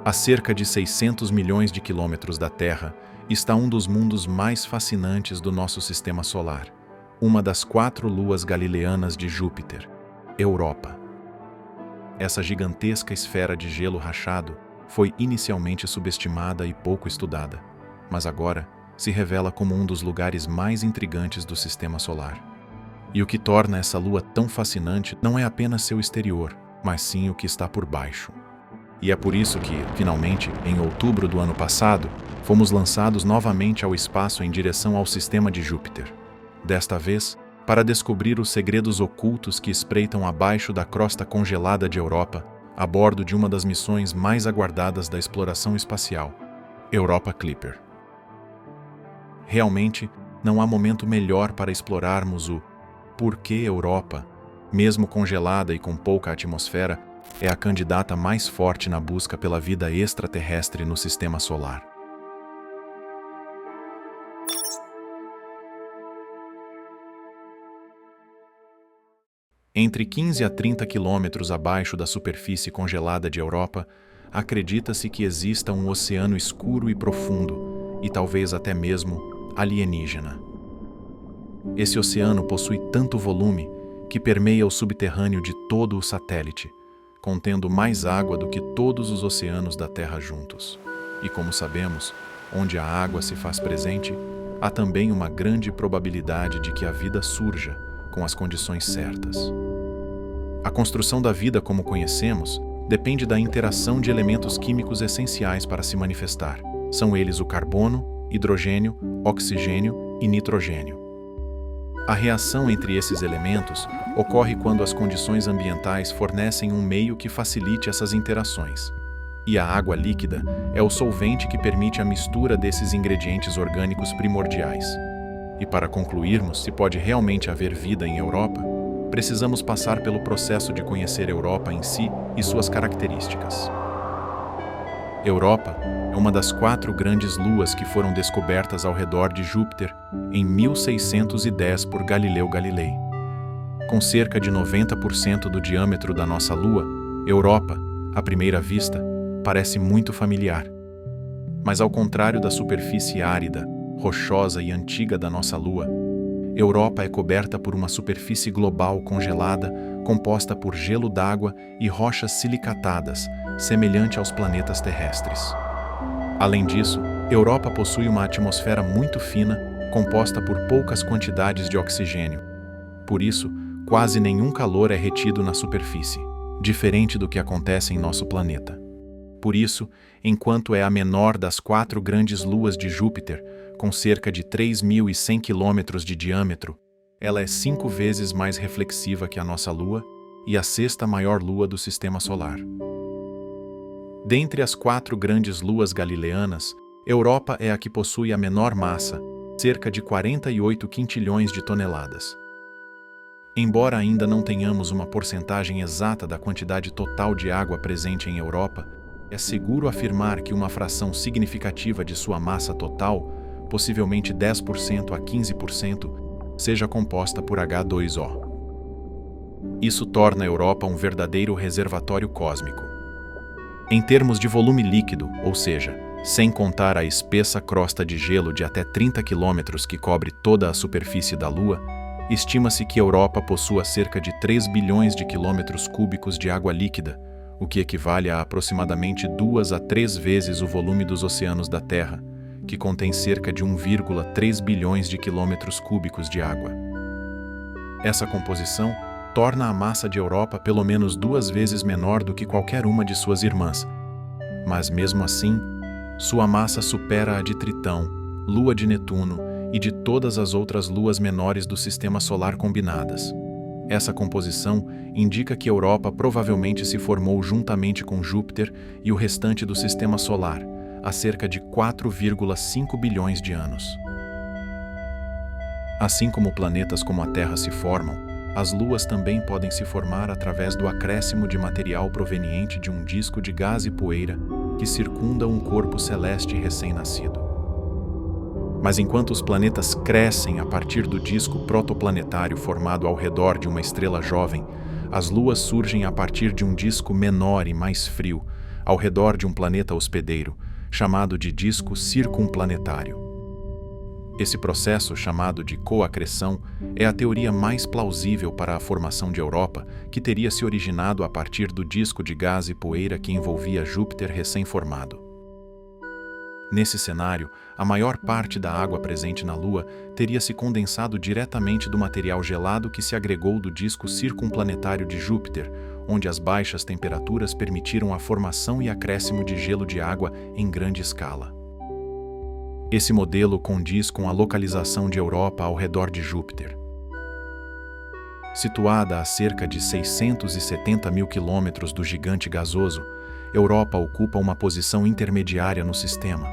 A cerca de 600 milhões de quilômetros da Terra está um dos mundos mais fascinantes do nosso sistema solar, uma das 4 luas galileanas de Júpiter, Europa. Essa gigantesca esfera de gelo rachado foi inicialmente subestimada e pouco estudada, mas agora se revela como um dos lugares mais intrigantes do sistema solar. E o que torna essa lua tão fascinante não é apenas seu exterior, mas sim o que está por baixo. E é por isso que, finalmente, em outubro do ano passado, fomos lançados novamente ao espaço em direção ao sistema de Júpiter. Desta vez, para descobrir os segredos ocultos que espreitam abaixo da crosta congelada de Europa, a bordo de uma das missões mais aguardadas da exploração espacial, Europa Clipper. Realmente, não há momento melhor para explorarmos o porquê Europa, mesmo congelada e com pouca atmosfera, é a candidata mais forte na busca pela vida extraterrestre no sistema solar. Entre 15 a 30 quilômetros abaixo da superfície congelada de Europa, acredita-se que exista um oceano escuro e profundo, e talvez até mesmo alienígena. Esse oceano possui tanto volume que permeia o subterrâneo de todo o satélite, contendo mais água do que todos os oceanos da Terra juntos. E como sabemos, onde a água se faz presente, há também uma grande probabilidade de que a vida surja com as condições certas. A construção da vida como conhecemos depende da interação de elementos químicos essenciais para se manifestar. São eles o carbono, hidrogênio, oxigênio e nitrogênio. A reação entre esses elementos ocorre quando as condições ambientais fornecem um meio que facilite essas interações. E a água líquida é o solvente que permite a mistura desses ingredientes orgânicos primordiais. E para concluirmos se pode realmente haver vida em Europa, precisamos passar pelo processo de conhecer Europa em si e suas características. Europa é uma das 4 grandes luas que foram descobertas ao redor de Júpiter em 1610 por Galileu Galilei. Com cerca de 90% do diâmetro da nossa Lua, Europa, à primeira vista, parece muito familiar. Mas ao contrário da superfície árida, rochosa e antiga da nossa Lua, Europa é coberta por uma superfície global congelada, composta por gelo d'água e rochas silicatadas, semelhante aos planetas terrestres. Além disso, Europa possui uma atmosfera muito fina, composta por poucas quantidades de oxigênio. Por isso, quase nenhum calor é retido na superfície, diferente do que acontece em nosso planeta. Por isso, enquanto é a menor das 4 grandes luas de Júpiter, com cerca de 3.100 quilômetros de diâmetro, ela é 5 vezes mais reflexiva que a nossa Lua e a 6ª maior lua do Sistema Solar. Dentre as 4 grandes luas galileanas, Europa é a que possui a menor massa, cerca de 48 quintilhões de toneladas. Embora ainda não tenhamos uma porcentagem exata da quantidade total de água presente em Europa, é seguro afirmar que uma fração significativa de sua massa total, possivelmente 10% a 15%, seja composta por H2O. Isso torna a Europa um verdadeiro reservatório cósmico. Em termos de volume líquido, ou seja, sem contar a espessa crosta de gelo de até 30 quilômetros que cobre toda a superfície da Lua, estima-se que a Europa possua cerca de 3 bilhões de quilômetros cúbicos de água líquida, o que equivale a aproximadamente 2 a 3 vezes o volume dos oceanos da Terra, que contém cerca de 1,3 bilhões de quilômetros cúbicos de água. Essa composição torna a massa de Europa pelo menos 2 vezes menor do que qualquer uma de suas irmãs. Mas mesmo assim, sua massa supera a de Tritão, Lua de Netuno e de todas as outras luas menores do Sistema Solar combinadas. Essa composição indica que Europa provavelmente se formou juntamente com Júpiter e o restante do Sistema Solar, há cerca de 4,5 bilhões de anos. Assim como planetas como a Terra se formam, as luas também podem se formar através do acréscimo de material proveniente de um disco de gás e poeira que circunda um corpo celeste recém-nascido. Mas enquanto os planetas crescem a partir do disco protoplanetário formado ao redor de uma estrela jovem, as luas surgem a partir de um disco menor e mais frio, ao redor de um planeta hospedeiro, chamado de disco circumplanetário. Esse processo, chamado de coacreção, é a teoria mais plausível para a formação de Europa, que teria se originado a partir do disco de gás e poeira que envolvia Júpiter recém-formado. Nesse cenário, a maior parte da água presente na Lua teria se condensado diretamente do material gelado que se agregou do disco circumplanetário de Júpiter, onde as baixas temperaturas permitiram a formação e acréscimo de gelo de água em grande escala. Esse modelo condiz com a localização de Europa ao redor de Júpiter. Situada a cerca de 670 mil quilômetros do gigante gasoso, Europa ocupa uma posição intermediária no sistema,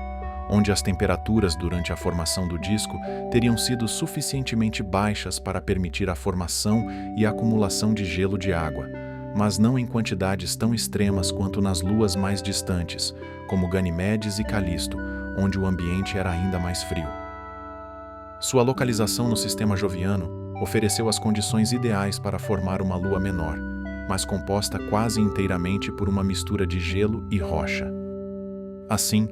onde as temperaturas durante a formação do disco teriam sido suficientemente baixas para permitir a formação e a acumulação de gelo de água, mas não em quantidades tão extremas quanto nas luas mais distantes, como Ganimedes e Calisto, onde o ambiente era ainda mais frio. Sua localização no sistema joviano ofereceu as condições ideais para formar uma lua menor, mas composta quase inteiramente por uma mistura de gelo e rocha. Assim,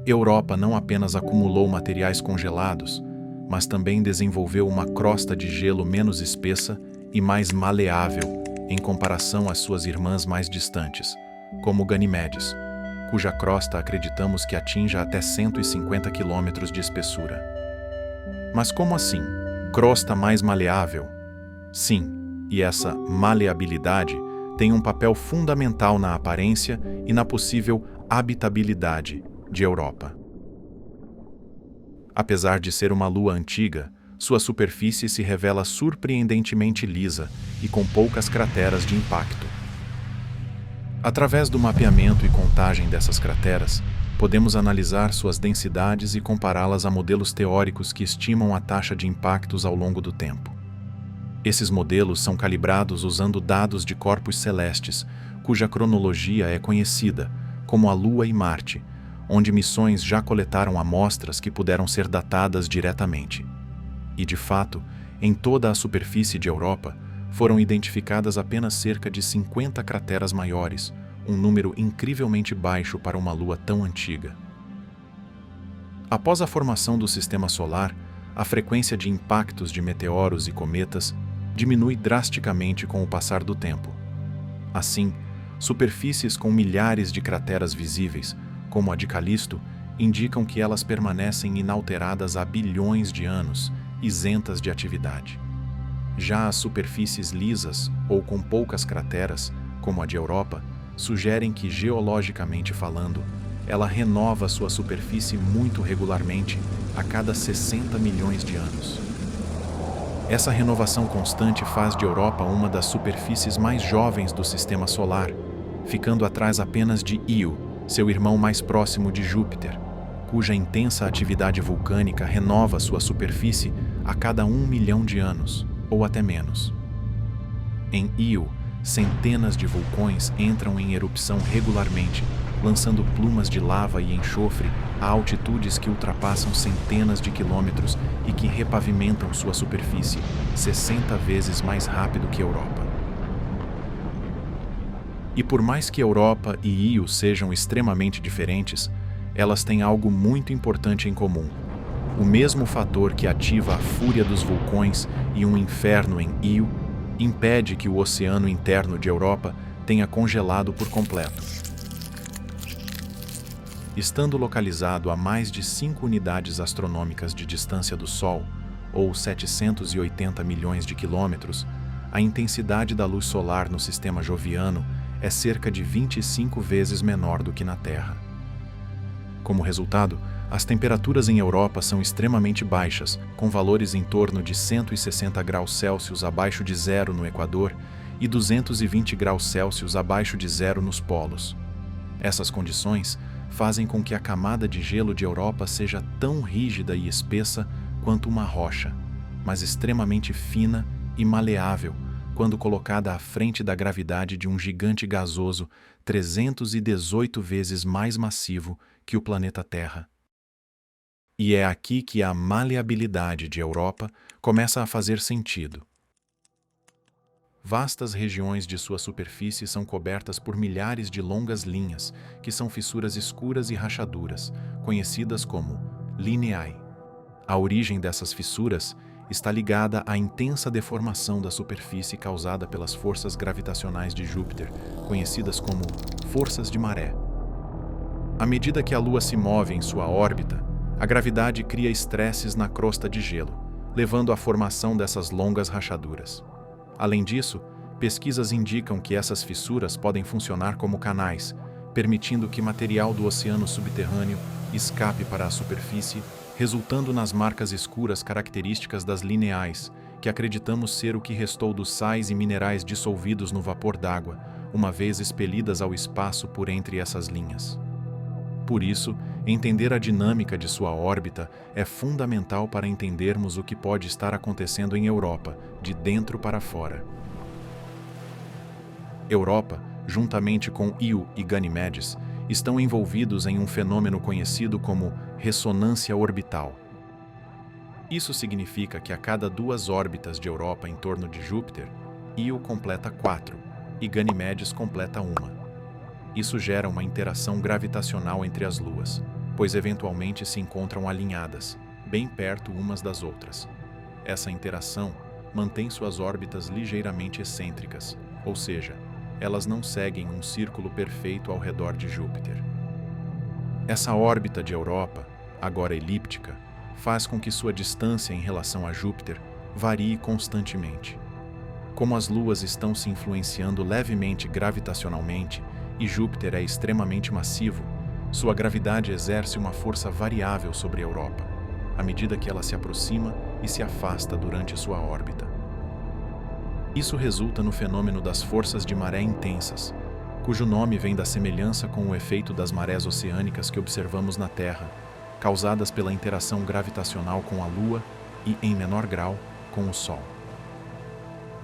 Europa não apenas acumulou materiais congelados, mas também desenvolveu uma crosta de gelo menos espessa e mais maleável em comparação às suas irmãs mais distantes, como Ganimedes, cuja crosta acreditamos que atinja até 150 quilômetros de espessura. Mas como assim? Crosta mais maleável? Sim, e essa maleabilidade tem um papel fundamental na aparência e na possível habitabilidade de Europa. Apesar de ser uma lua antiga, sua superfície se revela surpreendentemente lisa e com poucas crateras de impacto. Através do mapeamento e contagem dessas crateras, podemos analisar suas densidades e compará-las a modelos teóricos que estimam a taxa de impactos ao longo do tempo. Esses modelos são calibrados usando dados de corpos celestes, cuja cronologia é conhecida, como a Lua e Marte, onde missões já coletaram amostras que puderam ser datadas diretamente. E, de fato, em toda a superfície de Europa, foram identificadas apenas cerca de 50 crateras maiores, um número incrivelmente baixo para uma lua tão antiga. Após a formação do Sistema Solar, a frequência de impactos de meteoros e cometas diminui drasticamente com o passar do tempo. Assim, superfícies com milhares de crateras visíveis, como a de Calisto, indicam que elas permanecem inalteradas há bilhões de anos, isentas de atividade. Já as superfícies lisas ou com poucas crateras, como a de Europa, sugerem que, geologicamente falando, ela renova sua superfície muito regularmente a cada 60 milhões de anos. Essa renovação constante faz de Europa uma das superfícies mais jovens do Sistema Solar, ficando atrás apenas de Io, seu irmão mais próximo de Júpiter, cuja intensa atividade vulcânica renova sua superfície a cada 1 milhão de anos, ou até menos. Em Io, centenas de vulcões entram em erupção regularmente, lançando plumas de lava e enxofre a altitudes que ultrapassam centenas de quilômetros e que repavimentam sua superfície 60 vezes mais rápido que a Europa. E por mais que Europa e Io sejam extremamente diferentes, elas têm algo muito importante em comum: o mesmo fator que ativa a fúria dos vulcões e um inferno em Io impede que o oceano interno de Europa tenha congelado por completo. Estando localizado a mais de 5 unidades astronômicas de distância do Sol, ou 780 milhões de quilômetros, a intensidade da luz solar no sistema joviano é cerca de 25 vezes menor do que na Terra. Como resultado, as temperaturas em Europa são extremamente baixas, com valores em torno de 160 graus Celsius abaixo de zero no Equador e 220 graus Celsius abaixo de zero nos polos. Essas condições fazem com que a camada de gelo de Europa seja tão rígida e espessa quanto uma rocha, mas extremamente fina e maleável quando colocada à frente da gravidade de um gigante gasoso 318 vezes mais massivo que o planeta Terra. E é aqui que a maleabilidade de Europa começa a fazer sentido. vastas regiões de sua superfície são cobertas por milhares de longas linhas, que são fissuras escuras e rachaduras, conhecidas como lineae. A origem dessas fissuras está ligada à intensa deformação da superfície causada pelas forças gravitacionais de Júpiter, conhecidas como forças de maré. À medida que a Lua se move em sua órbita, a gravidade cria estresses na crosta de gelo, levando à formação dessas longas rachaduras. Além disso, pesquisas indicam que essas fissuras podem funcionar como canais, permitindo que material do oceano subterrâneo escape para a superfície, resultando nas marcas escuras características das lineais, que acreditamos ser o que restou dos sais e minerais dissolvidos no vapor d'água, uma vez expelidas ao espaço por entre essas linhas. Por isso, entender a dinâmica de sua órbita é fundamental para entendermos o que pode estar acontecendo em Europa, de dentro para fora. Europa, juntamente com Io e Ganimedes, estão envolvidos em um fenômeno conhecido como ressonância orbital. Isso significa que a cada 2 órbitas de Europa em torno de Júpiter, Io completa 4 e Ganimedes completa 1. Isso gera uma interação gravitacional entre as luas, pois eventualmente se encontram alinhadas, bem perto umas das outras. Essa interação mantém suas órbitas ligeiramente excêntricas, ou seja, elas não seguem um círculo perfeito ao redor de Júpiter. Essa órbita de Europa, agora elíptica, faz com que sua distância em relação a Júpiter varie constantemente. Como as luas estão se influenciando levemente gravitacionalmente e Júpiter é extremamente massivo, sua gravidade exerce uma força variável sobre a Europa, à medida que ela se aproxima e se afasta durante sua órbita. Isso resulta no fenômeno das forças de maré intensas, cujo nome vem da semelhança com o efeito das marés oceânicas que observamos na Terra, causadas pela interação gravitacional com a Lua e, em menor grau, com o Sol.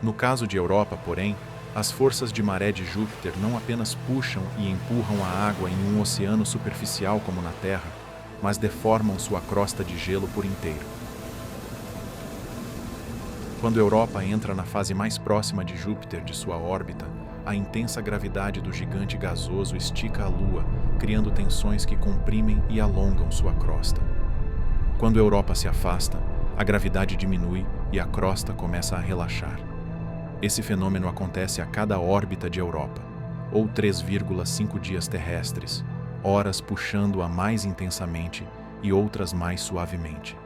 No caso de Europa, porém, as forças de maré de Júpiter não apenas puxam e empurram a água em um oceano superficial como na Terra, mas deformam sua crosta de gelo por inteiro. Quando Europa entra na fase mais próxima de Júpiter de sua órbita, a intensa gravidade do gigante gasoso estica a Lua, criando tensões que comprimem e alongam sua crosta. Quando Europa se afasta, a gravidade diminui e a crosta começa a relaxar. Esse fenômeno acontece a cada órbita de Europa, ou 3,5 dias terrestres, horas puxando-a mais intensamente e outras mais suavemente.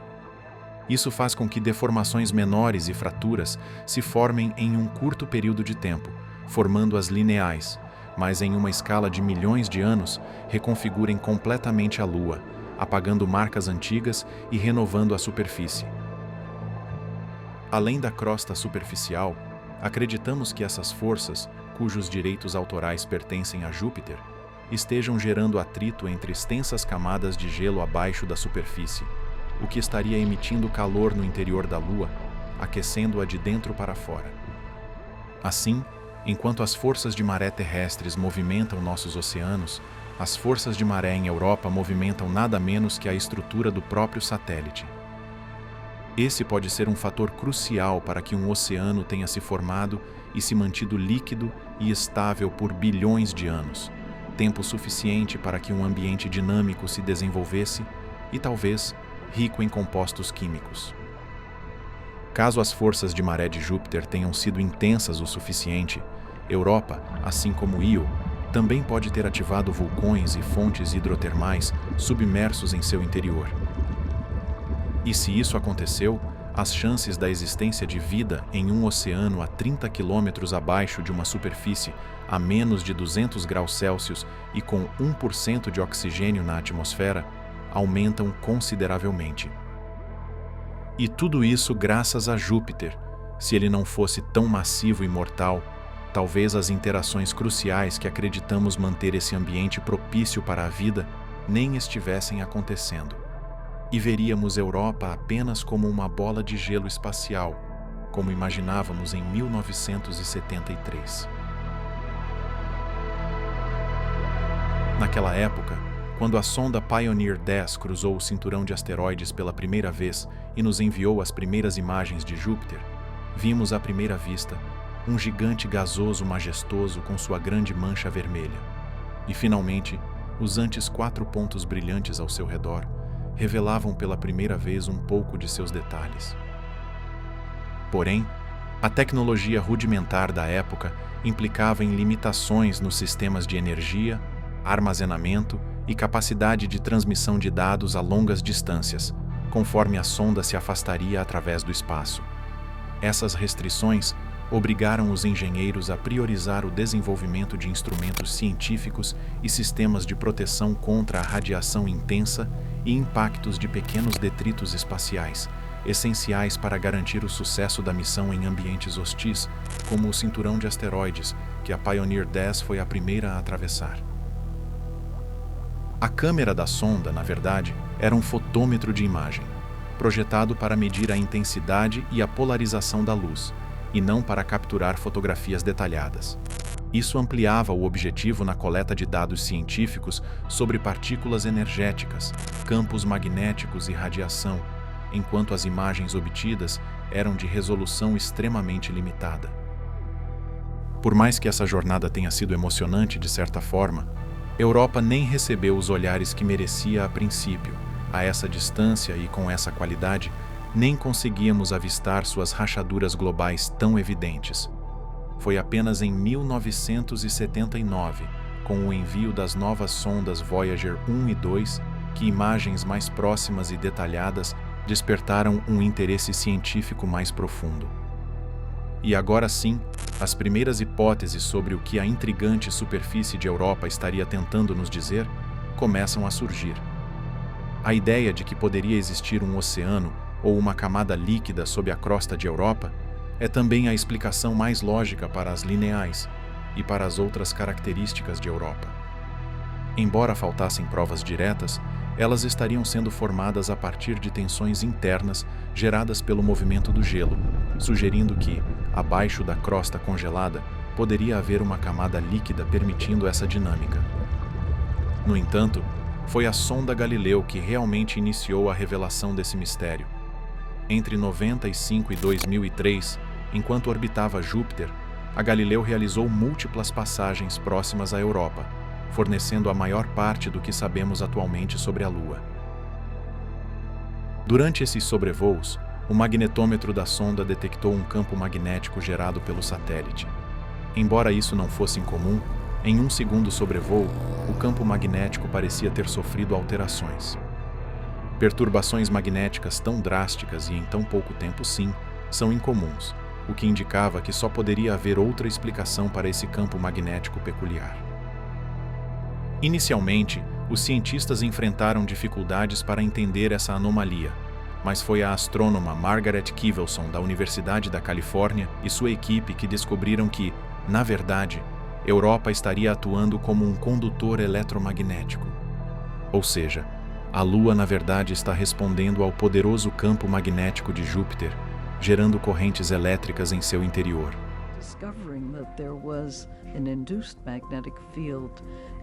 Isso faz com que deformações menores e fraturas se formem em um curto período de tempo, formando as lineais, mas em uma escala de milhões de anos, reconfigurem completamente a Lua, apagando marcas antigas e renovando a superfície. Além da crosta superficial, acreditamos que essas forças, cujos direitos autorais pertencem a Júpiter, estejam gerando atrito entre extensas camadas de gelo abaixo da superfície, o que estaria emitindo calor no interior da Lua, aquecendo-a de dentro para fora. Assim, enquanto as forças de maré terrestres movimentam nossos oceanos, as forças de maré em Europa movimentam nada menos que a estrutura do próprio satélite. Esse pode ser um fator crucial para que um oceano tenha se formado e se mantido líquido e estável por bilhões de anos, tempo suficiente para que um ambiente dinâmico se desenvolvesse e talvez rico em compostos químicos. Caso as forças de maré de Júpiter tenham sido intensas o suficiente, Europa, assim como Io, também pode ter ativado vulcões e fontes hidrotermais submersos em seu interior. E se isso aconteceu, as chances da existência de vida em um oceano a 30 quilômetros abaixo de uma superfície a menos de 200 graus Celsius e com 1% de oxigênio na atmosfera aumentam consideravelmente. E tudo isso graças a Júpiter. Se ele não fosse tão massivo e mortal, talvez as interações cruciais que acreditamos manter esse ambiente propício para a vida nem estivessem acontecendo. E veríamos Europa apenas como uma bola de gelo espacial, como imaginávamos em 1973. Naquela época, quando a sonda Pioneer 10 cruzou o cinturão de asteroides pela primeira vez e nos enviou as primeiras imagens de Júpiter, vimos à primeira vista um gigante gasoso majestoso com sua grande mancha vermelha. E, finalmente, os antes 4 pontos brilhantes ao seu redor revelavam pela primeira vez um pouco de seus detalhes. Porém, a tecnologia rudimentar da época implicava em limitações nos sistemas de energia, armazenamento e capacidade de transmissão de dados a longas distâncias, conforme a sonda se afastaria através do espaço. Essas restrições obrigaram os engenheiros a priorizar o desenvolvimento de instrumentos científicos e sistemas de proteção contra a radiação intensa e impactos de pequenos detritos espaciais, essenciais para garantir o sucesso da missão em ambientes hostis, como o cinturão de asteroides, que a Pioneer 10 foi a primeira a atravessar. A câmera da sonda, na verdade, era um fotômetro de imagem, projetado para medir a intensidade e a polarização da luz, e não para capturar fotografias detalhadas. Isso ampliava o objetivo na coleta de dados científicos sobre partículas energéticas, campos magnéticos e radiação, enquanto as imagens obtidas eram de resolução extremamente limitada. Por mais que essa jornada tenha sido emocionante de certa forma, Europa nem recebeu os olhares que merecia a princípio. A essa distância e com essa qualidade, nem conseguíamos avistar suas rachaduras globais tão evidentes. Foi apenas em 1979, com o envio das novas sondas Voyager 1 e 2, que imagens mais próximas e detalhadas despertaram um interesse científico mais profundo. E agora sim, as primeiras hipóteses sobre o que a intrigante superfície de Europa estaria tentando nos dizer começam a surgir. A ideia de que poderia existir um oceano ou uma camada líquida sob a crosta de Europa é também a explicação mais lógica para as lineais e para as outras características de Europa. Embora faltassem provas diretas, elas estariam sendo formadas a partir de tensões internas geradas pelo movimento do gelo, sugerindo que, abaixo da crosta congelada, poderia haver uma camada líquida permitindo essa dinâmica. No entanto, foi a sonda Galileu que realmente iniciou a revelação desse mistério. Entre 95 e 2003, enquanto orbitava Júpiter, a Galileu realizou múltiplas passagens próximas à Europa, fornecendo a maior parte do que sabemos atualmente sobre a Lua. Durante esses sobrevoos, o magnetômetro da sonda detectou um campo magnético gerado pelo satélite. Embora isso não fosse incomum, em um segundo sobrevoo, o campo magnético parecia ter sofrido alterações. Perturbações magnéticas tão drásticas e em tão pouco tempo, sim, são incomuns, o que indicava que só poderia haver outra explicação para esse campo magnético peculiar. Inicialmente, os cientistas enfrentaram dificuldades para entender essa anomalia, mas foi a astrônoma Margaret Kivelson, da Universidade da Califórnia, e sua equipe que descobriram que, na verdade, Europa estaria atuando como um condutor eletromagnético. Ou seja, a Lua, na verdade, está respondendo ao poderoso campo magnético de Júpiter, gerando correntes elétricas em seu interior. Discovering that there was an induced magnetic field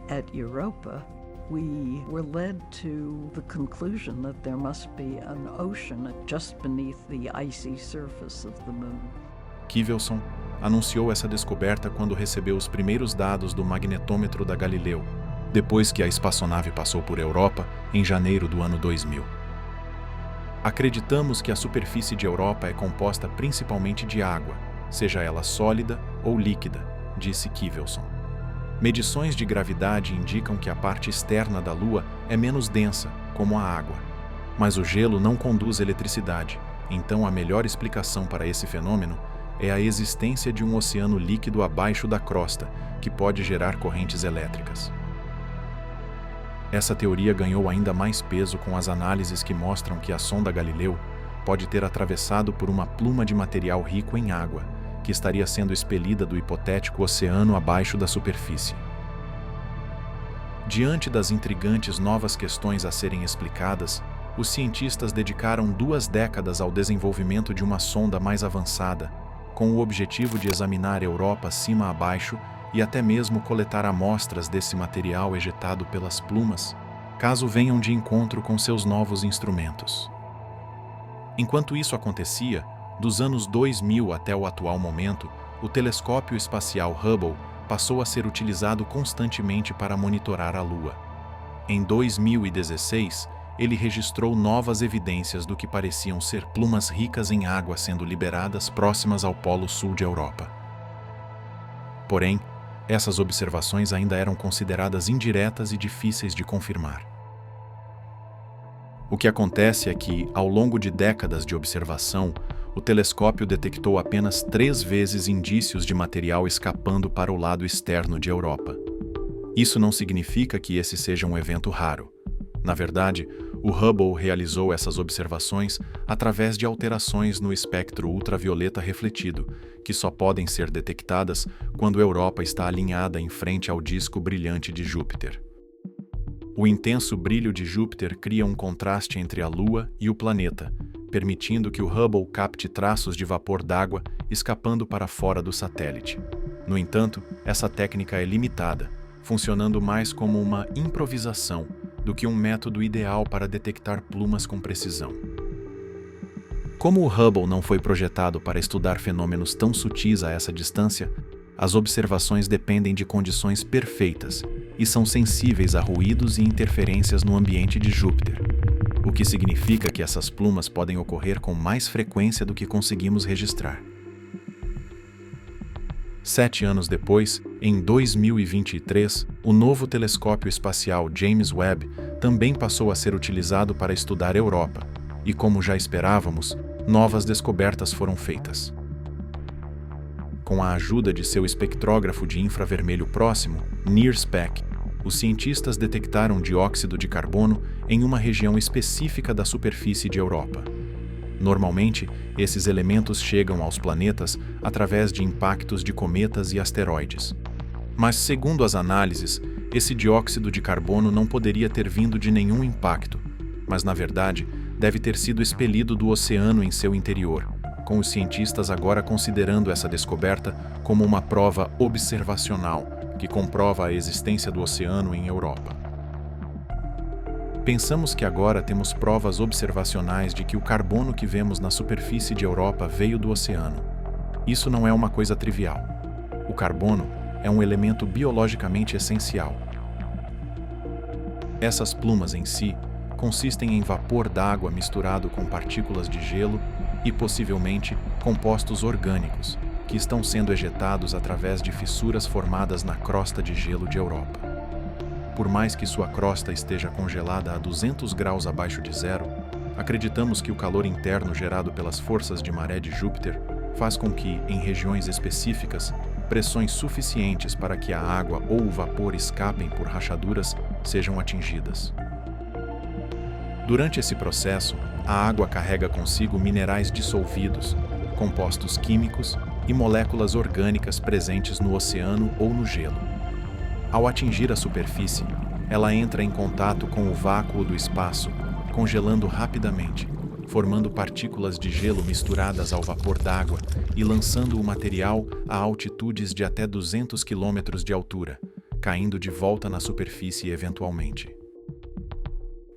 at Europa, we were led to the conclusion that there must be an ocean just beneath the icy surface of the moon. Kivelson anunciou essa descoberta quando recebeu os primeiros dados do magnetômetro da Galileu, depois que a espaçonave passou por Europa em janeiro do ano 2000. Acreditamos que a superfície de Europa é composta principalmente de água, seja ela sólida ou líquida, disse Kivelson. Medições de gravidade indicam que a parte externa da Lua é menos densa, como a água. Mas o gelo não conduz eletricidade, então a melhor explicação para esse fenômeno é a existência de um oceano líquido abaixo da crosta, que pode gerar correntes elétricas. Essa teoria ganhou ainda mais peso com as análises que mostram que a sonda Galileu pode ter atravessado por uma pluma de material rico em água, que estaria sendo expelida do hipotético oceano abaixo da superfície. Diante das intrigantes novas questões a serem explicadas, os cientistas dedicaram 2 décadas ao desenvolvimento de uma sonda mais avançada, com o objetivo de examinar a Europa cima a baixo e até mesmo coletar amostras desse material ejetado pelas plumas, caso venham de encontro com seus novos instrumentos. Enquanto isso acontecia, dos anos 2000 até o atual momento, o telescópio espacial Hubble passou a ser utilizado constantemente para monitorar a Lua. Em 2016, ele registrou novas evidências do que pareciam ser plumas ricas em água sendo liberadas próximas ao Polo Sul de Europa. Porém, essas observações ainda eram consideradas indiretas e difíceis de confirmar. O que acontece é que, ao longo de décadas de observação, o telescópio detectou apenas 3 vezes indícios de material escapando para o lado externo de Europa. Isso não significa que esse seja um evento raro. Na verdade, o Hubble realizou essas observações através de alterações no espectro ultravioleta refletido, que só podem ser detectadas quando Europa está alinhada em frente ao disco brilhante de Júpiter. O intenso brilho de Júpiter cria um contraste entre a Lua e o planeta, permitindo que o Hubble capte traços de vapor d'água escapando para fora do satélite. No entanto, essa técnica é limitada, funcionando mais como uma improvisação do que um método ideal para detectar plumas com precisão. Como o Hubble não foi projetado para estudar fenômenos tão sutis a essa distância, as observações dependem de condições perfeitas e são sensíveis a ruídos e interferências no ambiente de Júpiter, o que significa que essas plumas podem ocorrer com mais frequência do que conseguimos registrar. 7 anos depois, em 2023, o novo telescópio espacial James Webb também passou a ser utilizado para estudar Europa, e como já esperávamos, novas descobertas foram feitas. Com a ajuda de seu espectrógrafo de infravermelho próximo, NIRSPEC, os cientistas detectaram dióxido de carbono em uma região específica da superfície de Europa. Normalmente, esses elementos chegam aos planetas através de impactos de cometas e asteroides. Mas, segundo as análises, esse dióxido de carbono não poderia ter vindo de nenhum impacto, mas, na verdade, deve ter sido expelido do oceano em seu interior, com os cientistas agora considerando essa descoberta como uma prova observacional que comprova a existência do oceano em Europa. Pensamos que agora temos provas observacionais de que o carbono que vemos na superfície de Europa veio do oceano. Isso não é uma coisa trivial. O carbono é um elemento biologicamente essencial. Essas plumas em si consistem em vapor d'água misturado com partículas de gelo e, possivelmente, compostos orgânicos, que estão sendo ejetados através de fissuras formadas na crosta de gelo de Europa. Por mais que sua crosta esteja congelada a 200 graus abaixo de zero, acreditamos que o calor interno gerado pelas forças de maré de Júpiter faz com que, em regiões específicas, pressões suficientes para que a água ou o vapor escapem por rachaduras sejam atingidas. Durante esse processo, a água carrega consigo minerais dissolvidos, compostos químicos e moléculas orgânicas presentes no oceano ou no gelo. Ao atingir a superfície, ela entra em contato com o vácuo do espaço, congelando rapidamente, formando partículas de gelo misturadas ao vapor d'água e lançando o material a altitudes de até 200 km de altura, caindo de volta na superfície eventualmente.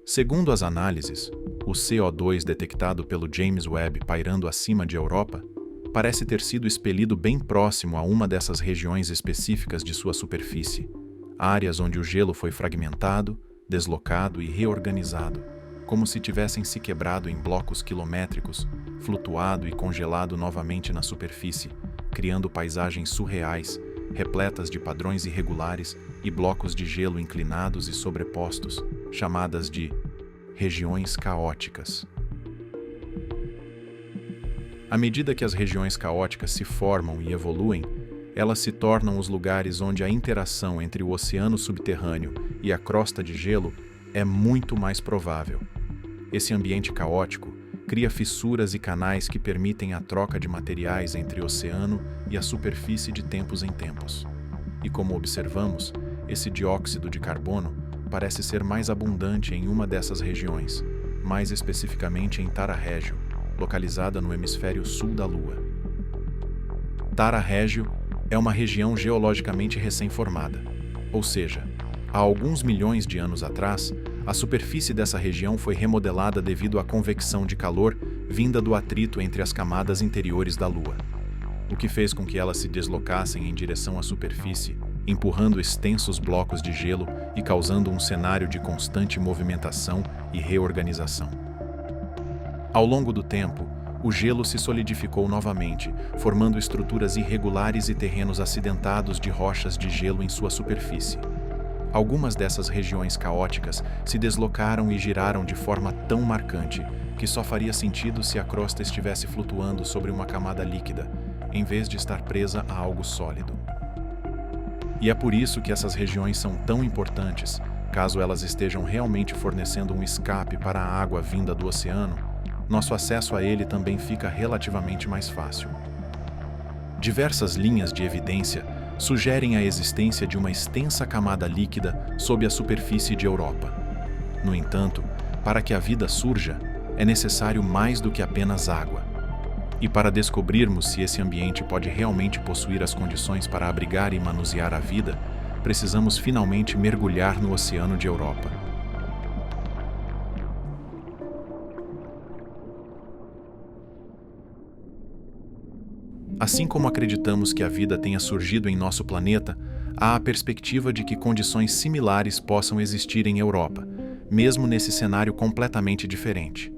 Segundo as análises, o CO2 detectado pelo James Webb pairando acima de Europa parece ter sido expelido bem próximo a uma dessas regiões específicas de sua superfície, áreas onde o gelo foi fragmentado, deslocado e reorganizado, como se tivessem se quebrado em blocos quilométricos, flutuado e congelado novamente na superfície, criando paisagens surreais, repletas de padrões irregulares e blocos de gelo inclinados e sobrepostos, chamadas de regiões caóticas. À medida que as regiões caóticas se formam e evoluem, elas se tornam os lugares onde a interação entre o oceano subterrâneo e a crosta de gelo é muito mais provável. Esse ambiente caótico cria fissuras e canais que permitem a troca de materiais entre o oceano e a superfície de tempos em tempos. E como observamos, esse dióxido de carbono parece ser mais abundante em uma dessas regiões, mais especificamente em Tara Regio, localizada no hemisfério sul da Lua. Tara Regio é uma região geologicamente recém-formada, ou seja, há alguns milhões de anos atrás, a superfície dessa região foi remodelada devido à convecção de calor vinda do atrito entre as camadas interiores da Lua. o que fez com que elas se deslocassem em direção à superfície, empurrando extensos blocos de gelo e causando um cenário de constante movimentação e reorganização. Ao longo do tempo, o gelo se solidificou novamente, formando estruturas irregulares e terrenos acidentados de rochas de gelo em sua superfície. Algumas dessas regiões caóticas se deslocaram e giraram de forma tão marcante que só faria sentido se a crosta estivesse flutuando sobre uma camada líquida, em vez de estar presa a algo sólido. E é por isso que essas regiões são tão importantes, caso elas estejam realmente fornecendo um escape para a água vinda do oceano. Nosso acesso a ele também fica relativamente mais fácil. Diversas linhas de evidência sugerem a existência de uma extensa camada líquida sob a superfície de Europa. No entanto, para que a vida surja, é necessário mais do que apenas água. E para descobrirmos se esse ambiente pode realmente possuir as condições para abrigar e manusear a vida, precisamos finalmente mergulhar no Oceano de Europa. Assim como acreditamos que a vida tenha surgido em nosso planeta, há a perspectiva de que condições similares possam existir em Europa, mesmo nesse cenário completamente diferente.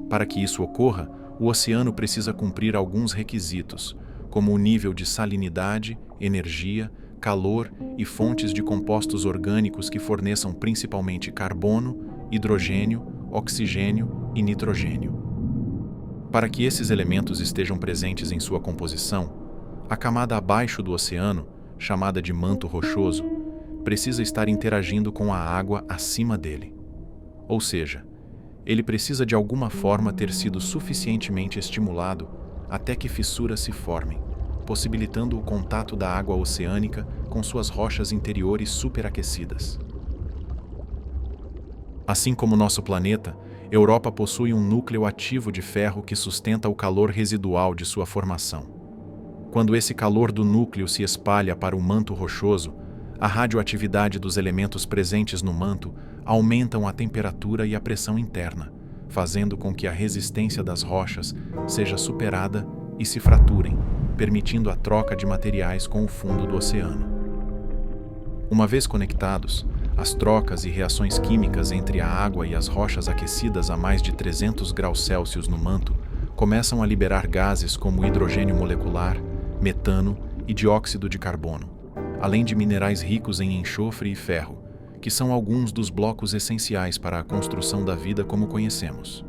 Para que isso ocorra, o oceano precisa cumprir alguns requisitos, como o nível de salinidade, energia, calor e fontes de compostos orgânicos que forneçam principalmente carbono, hidrogênio, oxigênio e nitrogênio. Para que esses elementos estejam presentes em sua composição, a camada abaixo do oceano, chamada de manto rochoso, precisa estar interagindo com a água acima dele. Ou seja, ele precisa de alguma forma ter sido suficientemente estimulado até que fissuras se formem, possibilitando o contato da água oceânica com suas rochas interiores superaquecidas. Assim como nosso planeta, Europa possui um núcleo ativo de ferro que sustenta o calor residual de sua formação. Quando esse calor do núcleo se espalha para o manto rochoso, a radioatividade dos elementos presentes no manto aumentam a temperatura e a pressão interna, fazendo com que a resistência das rochas seja superada e se fraturem, permitindo a troca de materiais com o fundo do oceano. Uma vez conectados, as trocas e reações químicas entre a água e as rochas aquecidas a mais de 300 graus Celsius no manto começam a liberar gases como hidrogênio molecular, metano e dióxido de carbono, além de minerais ricos em enxofre e ferro, que são alguns dos blocos essenciais para a construção da vida como conhecemos.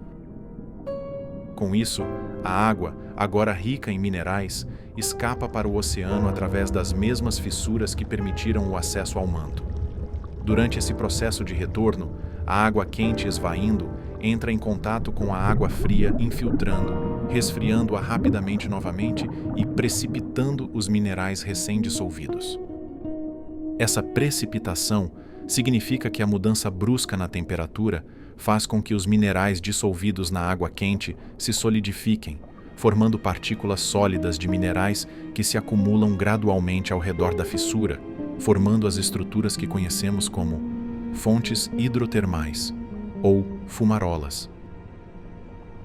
Com isso, a água, agora rica em minerais, escapa para o oceano através das mesmas fissuras que permitiram o acesso ao manto. Durante esse processo de retorno, a água quente esvaindo entra em contato com a água fria infiltrando, resfriando-a rapidamente novamente e precipitando os minerais recém-dissolvidos. Essa precipitação significa que a mudança brusca na temperatura faz com que os minerais dissolvidos na água quente se solidifiquem, formando partículas sólidas de minerais que se acumulam gradualmente ao redor da fissura, formando as estruturas que conhecemos como fontes hidrotermais, ou fumarolas.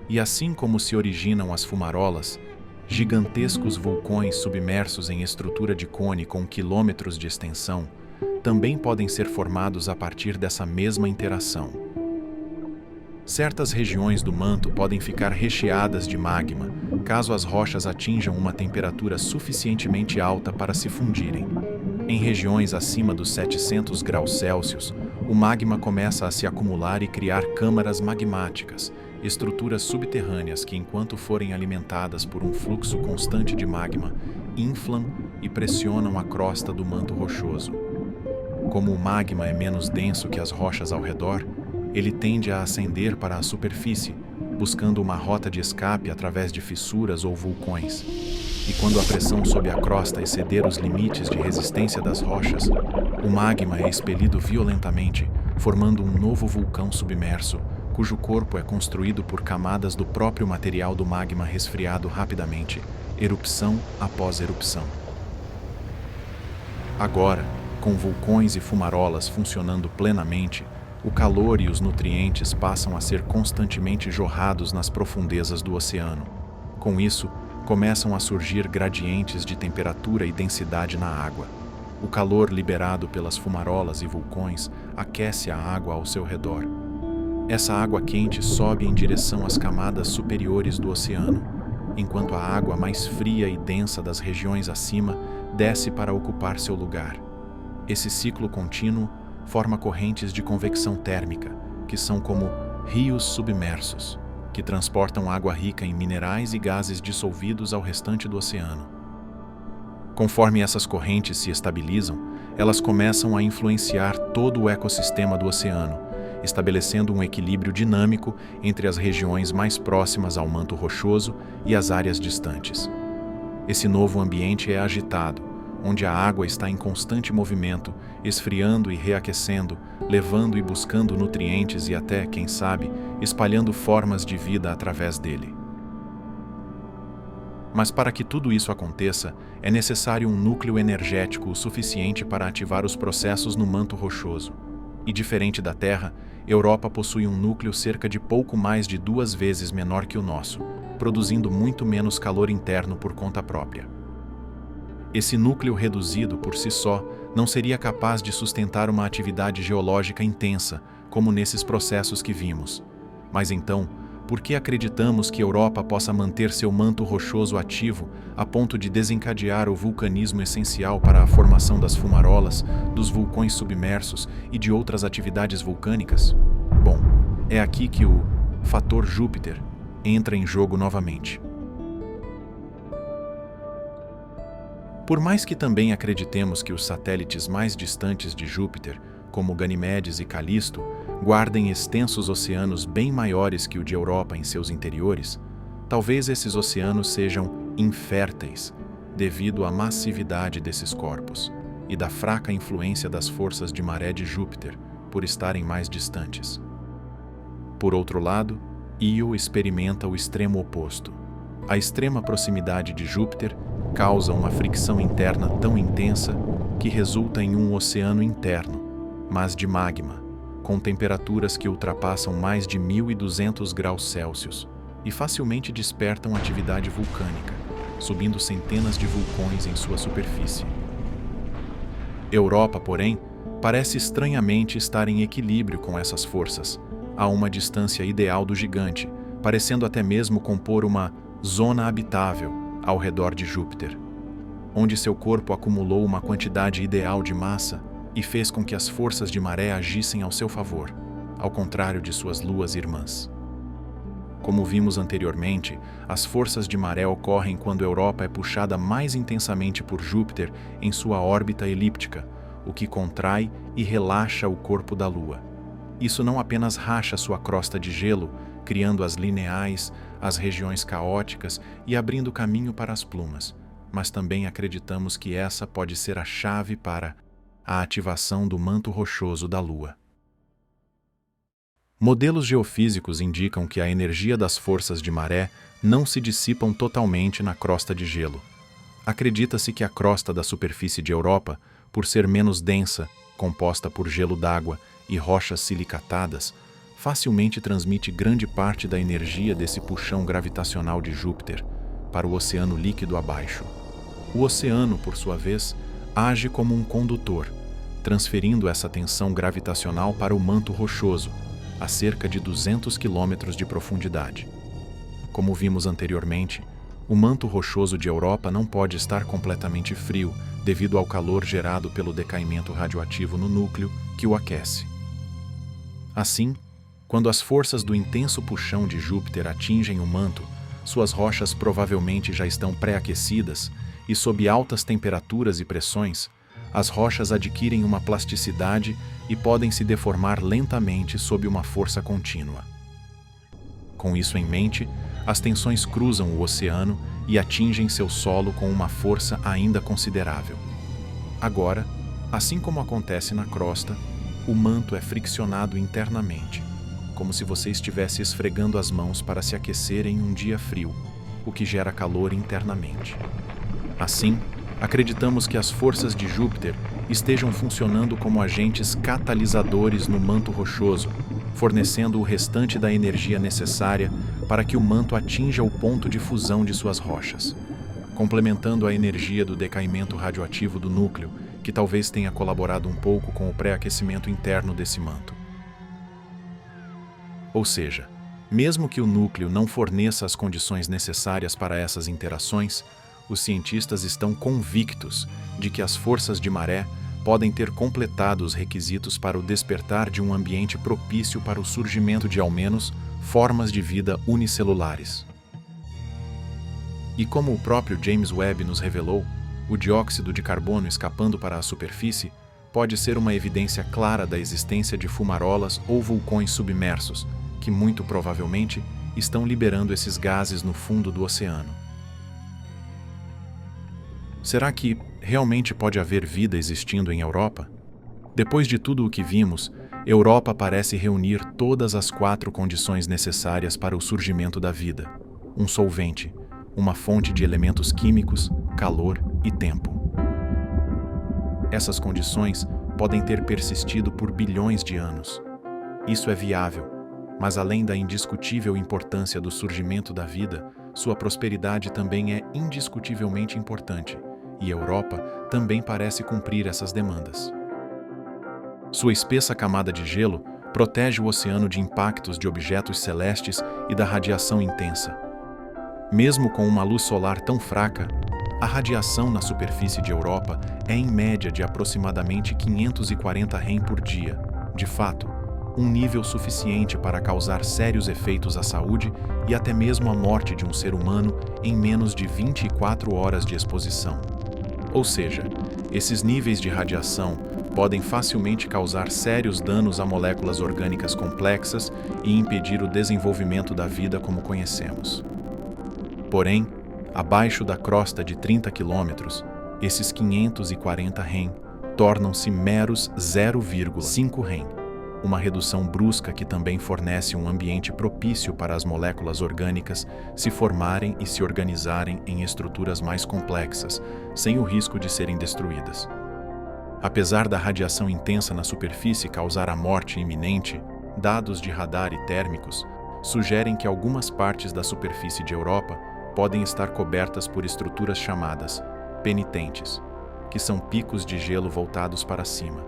E assim como se originam as fumarolas, gigantescos vulcões submersos em estrutura de cone com quilômetros de extensão também podem ser formados a partir dessa mesma interação. Certas regiões do manto podem ficar recheadas de magma, caso as rochas atinjam uma temperatura suficientemente alta para se fundirem. Em regiões acima dos 700 graus Celsius, o magma começa a se acumular e criar câmaras magmáticas, estruturas subterrâneas que, enquanto forem alimentadas por um fluxo constante de magma, inflam e pressionam a crosta do manto rochoso. Como o magma é menos denso que as rochas ao redor, ele tende a ascender para a superfície, buscando uma rota de escape através de fissuras ou vulcões. E quando a pressão sob a crosta exceder os limites de resistência das rochas, o magma é expelido violentamente, formando um novo vulcão submerso, cujo corpo é construído por camadas do próprio material do magma resfriado rapidamente, erupção após erupção. Agora, com vulcões e fumarolas funcionando plenamente, o calor e os nutrientes passam a ser constantemente jorrados nas profundezas do oceano. Com isso, começam a surgir gradientes de temperatura e densidade na água. O calor liberado pelas fumarolas e vulcões aquece a água ao seu redor. Essa água quente sobe em direção às camadas superiores do oceano, enquanto a água mais fria e densa das regiões acima desce para ocupar seu lugar. Esse ciclo contínuo forma correntes de convecção térmica, que são como rios submersos, que transportam água rica em minerais e gases dissolvidos ao restante do oceano. Conforme essas correntes se estabilizam, elas começam a influenciar todo o ecossistema do oceano, estabelecendo um equilíbrio dinâmico entre as regiões mais próximas ao manto rochoso e as áreas distantes. Esse novo ambiente é agitado, onde a água está em constante movimento, esfriando e reaquecendo, levando e buscando nutrientes e até, quem sabe, espalhando formas de vida através dele. Mas para que tudo isso aconteça, é necessário um núcleo energético o suficiente para ativar os processos no manto rochoso. E diferente da Terra, Europa possui um núcleo cerca de pouco mais de 2 vezes menor que o nosso, produzindo muito menos calor interno por conta própria. Esse núcleo reduzido por si só não seria capaz de sustentar uma atividade geológica intensa, como nesses processos que vimos. Mas então, por que acreditamos que Europa possa manter seu manto rochoso ativo a ponto de desencadear o vulcanismo essencial para a formação das fumarolas, dos vulcões submersos e de outras atividades vulcânicas? Bom, é aqui que o fator Júpiter entra em jogo novamente. Por mais que também acreditemos que os satélites mais distantes de Júpiter, como Ganimedes e Calisto, guardem extensos oceanos bem maiores que o de Europa em seus interiores, talvez esses oceanos sejam inférteis devido à massividade desses corpos e da fraca influência das forças de maré de Júpiter por estarem mais distantes. Por outro lado, Io experimenta o extremo oposto. A extrema proximidade de Júpiter causa uma fricção interna tão intensa que resulta em um oceano interno, mas de magma, com temperaturas que ultrapassam mais de 1.200 graus Celsius e facilmente despertam atividade vulcânica, subindo centenas de vulcões em sua superfície. Europa, porém, parece estranhamente estar em equilíbrio com essas forças, a uma distância ideal do gigante, parecendo até mesmo compor uma zona habitável ao redor de Júpiter, onde seu corpo acumulou uma quantidade ideal de massa e fez com que as forças de maré agissem ao seu favor, ao contrário de suas luas irmãs. Como vimos anteriormente, as forças de maré ocorrem quando Europa é puxada mais intensamente por Júpiter em sua órbita elíptica, o que contrai e relaxa o corpo da Lua. Isso não apenas racha sua crosta de gelo, criando as lineais, as regiões caóticas e abrindo caminho para as plumas, mas também acreditamos que essa pode ser a chave para a ativação do manto rochoso da Lua. Modelos geofísicos indicam que a energia das forças de maré não se dissipam totalmente na crosta de gelo. Acredita-se que a crosta da superfície de Europa, por ser menos densa, composta por gelo d'água e rochas silicatadas, facilmente transmite grande parte da energia desse puxão gravitacional de Júpiter para o oceano líquido abaixo. O oceano, por sua vez, age como um condutor, transferindo essa tensão gravitacional para o manto rochoso, a cerca de 200 quilômetros de profundidade. Como vimos anteriormente, o manto rochoso de Europa não pode estar completamente frio devido ao calor gerado pelo decaimento radioativo no núcleo que o aquece. Assim, quando as forças do intenso puxão de Júpiter atingem o manto, suas rochas provavelmente já estão pré-aquecidas e, sob altas temperaturas e pressões, as rochas adquirem uma plasticidade e podem se deformar lentamente sob uma força contínua. Com isso em mente, as tensões cruzam o oceano e atingem seu solo com uma força ainda considerável. Agora, assim como acontece na crosta, o manto é friccionado internamente, como se você estivesse esfregando as mãos para se aquecer em um dia frio, o que gera calor internamente. Assim, acreditamos que as forças de Júpiter estejam funcionando como agentes catalisadores no manto rochoso, fornecendo o restante da energia necessária para que o manto atinja o ponto de fusão de suas rochas, complementando a energia do decaimento radioativo do núcleo, que talvez tenha colaborado um pouco com o pré-aquecimento interno desse manto. Ou seja, mesmo que o núcleo não forneça as condições necessárias para essas interações, os cientistas estão convictos de que as forças de maré podem ter completado os requisitos para o despertar de um ambiente propício para o surgimento de, ao menos, formas de vida unicelulares. E como o próprio James Webb nos revelou, o dióxido de carbono escapando para a superfície pode ser uma evidência clara da existência de fumarolas ou vulcões submersos, que muito provavelmente estão liberando esses gases no fundo do oceano. Será que realmente pode haver vida existindo em Europa? Depois de tudo o que vimos, Europa parece reunir todas as 4 condições necessárias para o surgimento da vida: um solvente, uma fonte de elementos químicos, calor e tempo. Essas condições podem ter persistido por bilhões de anos. Isso é viável, mas além da indiscutível importância do surgimento da vida, sua prosperidade também é indiscutivelmente importante, e a Europa também parece cumprir essas demandas. Sua espessa camada de gelo protege o oceano de impactos de objetos celestes e da radiação intensa. Mesmo com uma luz solar tão fraca, a radiação na superfície de Europa é em média de aproximadamente 540 rem por dia. De fato, um nível suficiente para causar sérios efeitos à saúde e até mesmo a morte de um ser humano em menos de 24 horas de exposição. Ou seja, esses níveis de radiação podem facilmente causar sérios danos a moléculas orgânicas complexas e impedir o desenvolvimento da vida como conhecemos. Porém, abaixo da crosta de 30 km, esses 540 rem tornam-se meros 0,5 rem, uma redução brusca que também fornece um ambiente propício para as moléculas orgânicas se formarem e se organizarem em estruturas mais complexas, sem o risco de serem destruídas. Apesar da radiação intensa na superfície causar a morte iminente, dados de radar e térmicos sugerem que algumas partes da superfície de Europa podem estar cobertas por estruturas chamadas penitentes, que são picos de gelo voltados para cima.